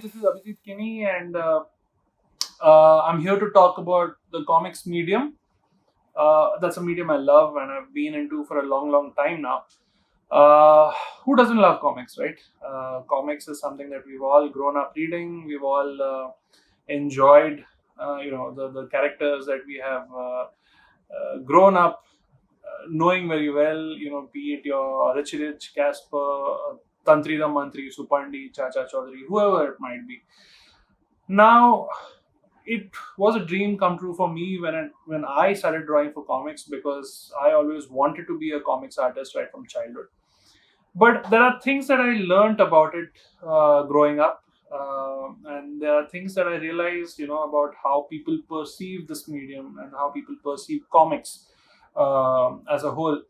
this is Abhijit Kinney, and I'm here to talk about the comics medium. That's a medium I love and I've been into for a long, long time now. Uh, who doesn't love comics, right? Comics is something that we've all grown up reading. We've all enjoyed, the characters that we have grown up knowing very well. Be it your Rich Rich, Casper, Tantri the Mantri, Supandi, Chacha Chaudhary, whoever it might be. Now, it was a dream come true for me when I started drawing for comics, because I always wanted to be a comics artist right from childhood. But there are things that I learned about it growing up, and there are things that I realized, about how people perceive this medium and how people perceive comics as a whole.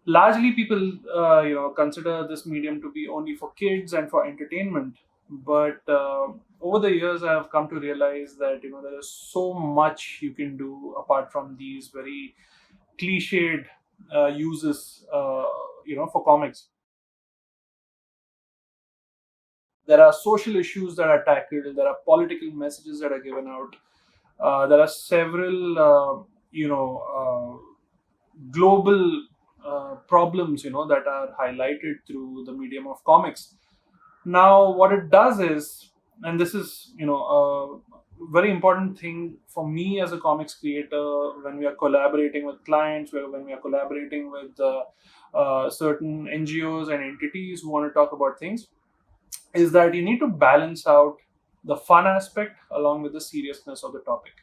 Largely, people consider this medium to be only for kids and for entertainment, but over the years I've come to realize that there is so much you can do apart from these very cliched uses for comics. There are social issues that are tackled, there are political messages that are given out, there are several global problems that are highlighted through the medium of comics. Now, what it does is, and this is a very important thing for me as a comics creator, when we are collaborating with clients, when we are collaborating with certain NGOs and entities who want to talk about things, is that you need to balance out the fun aspect along with the seriousness of the topic.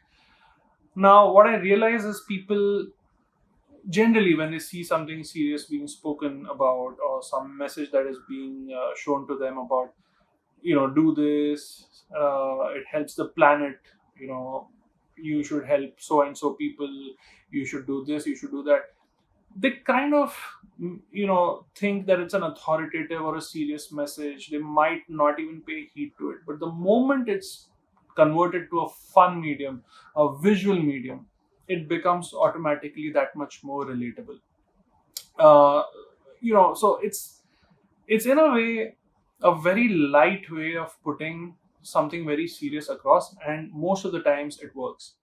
Now, what I realize is people generally, when they see something serious being spoken about, or some message that is being shown to them about, do this, it helps the planet, you know you should help so and so people, you should do this, you should do that, they kind of think that it's an authoritative or a serious message. They might not even pay heed to it, but the moment it's converted to a fun medium, a visual medium, it becomes automatically that much more relatable. uh, so it's in a way a very light way of putting something very serious across, and most of the times it works.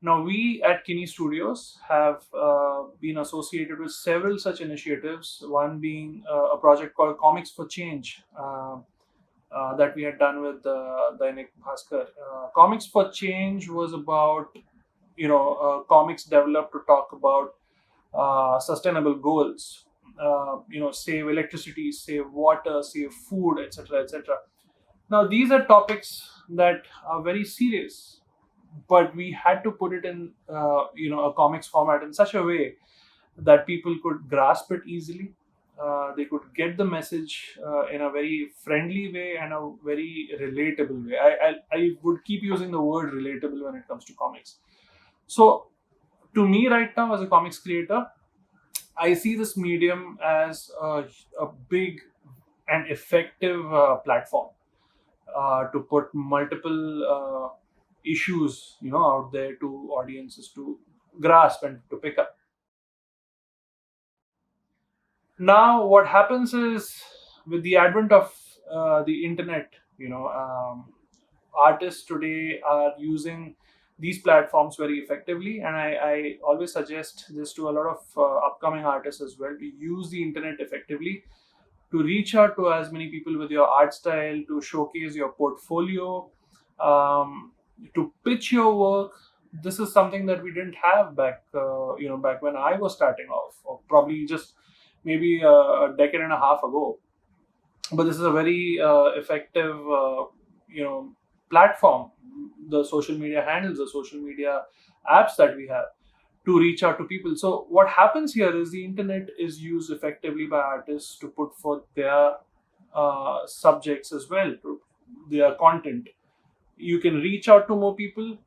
Now, we at Kinney Studios have been associated with several such initiatives, one being a project called Comics for Change, that we had done with Dainik Bhaskar. Comics for Change was about, comics developed to talk about sustainable goals, save electricity, save water, save food, etc., etc. Now, these are topics that are very serious, but we had to put it in a comics format in such a way that people could grasp it easily. They could get the message in a very friendly way and a very relatable way. I would keep using the word relatable when it comes to comics. So, to me, right now, as a comics creator, I see this medium as a big and effective platform to put multiple issues, out there to audiences to grasp and to pick up. Now, what happens is, with the advent of the internet, artists today are using these platforms very effectively, and I always suggest this to a lot of upcoming artists as well, to use the internet effectively, to reach out to as many people with your art style, to showcase your portfolio, to pitch your work. This is something that we didn't have back when I was starting off, or probably just maybe a decade and a half ago. But this is a very effective, platform. The social media handles, the social media apps that we have to reach out to people. So what happens here is the internet is used effectively by artists to put forth their subjects as well, to their content. You can reach out to more people.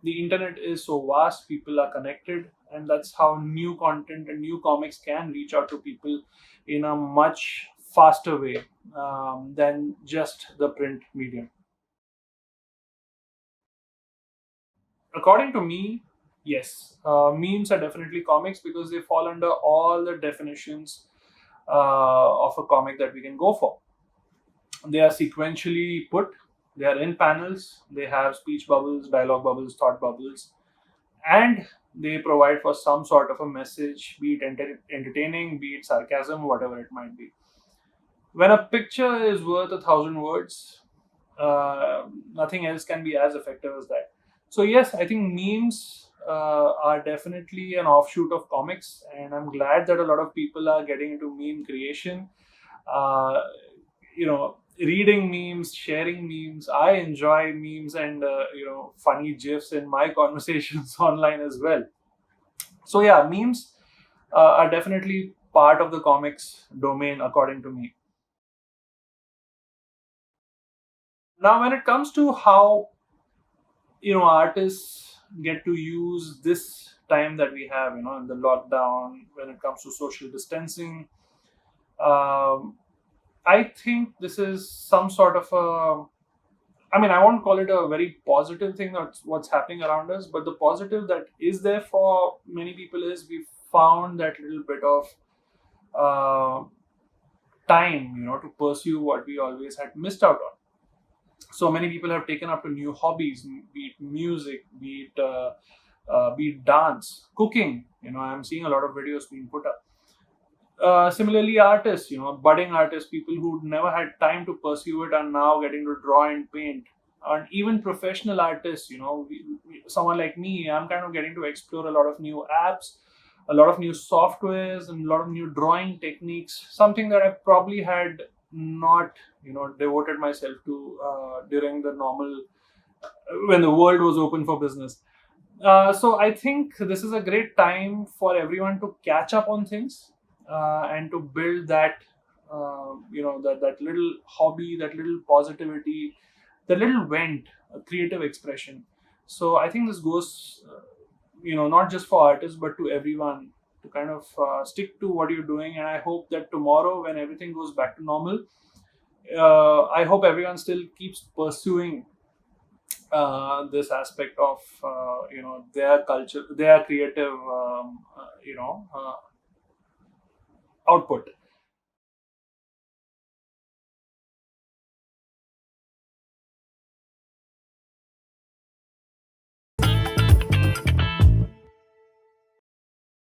The internet is so vast, people are connected, and that's how new content and new comics can reach out to people in a much faster way than just the print medium. According to me, yes, memes are definitely comics because they fall under all the definitions of a comic that we can go for. They are sequentially put. They are in panels. They have speech bubbles, dialogue bubbles, thought bubbles, and they provide for some sort of a message, be it entertaining, be it sarcasm, whatever it might be. When a picture is worth 1,000 words, nothing else can be as effective as that. So yes, I think memes are definitely an offshoot of comics, and I'm glad that a lot of people are getting into meme creation. Uh, Reading memes, sharing memes. I enjoy memes and funny gifs in my conversations online as well. So yeah, memes are definitely part of the comics domain, according to me. Now, when it comes to how artists get to use this time that we have, in the lockdown, when it comes to social distancing, um, I think this is some sort of a, I mean, I won't call it a very positive thing that's what's happening around us, but the positive that is there for many people is we found that little bit of uh, time, to pursue what we always had missed out on. So many people have taken up to new hobbies, be it music, be it dance, cooking. I'm seeing a lot of videos being put up. Similarly, artists, budding artists, people who never had time to pursue it are now getting to draw and paint. And even professional artists, someone like me, I'm kind of getting to explore a lot of new apps, a lot of new softwares, and a lot of new drawing techniques. Something that I probably had not, devoted myself to during the normal when the world was open for business. So I think this is a great time for everyone to catch up on things and to build that, that little hobby, that little positivity, that little vent, a creative expression. So I think this goes, not just for artists but to everyone to kind of stick to what you're doing. And I hope that tomorrow, when everything goes back to normal, I hope everyone still keeps pursuing this aspect of their culture, their creative output.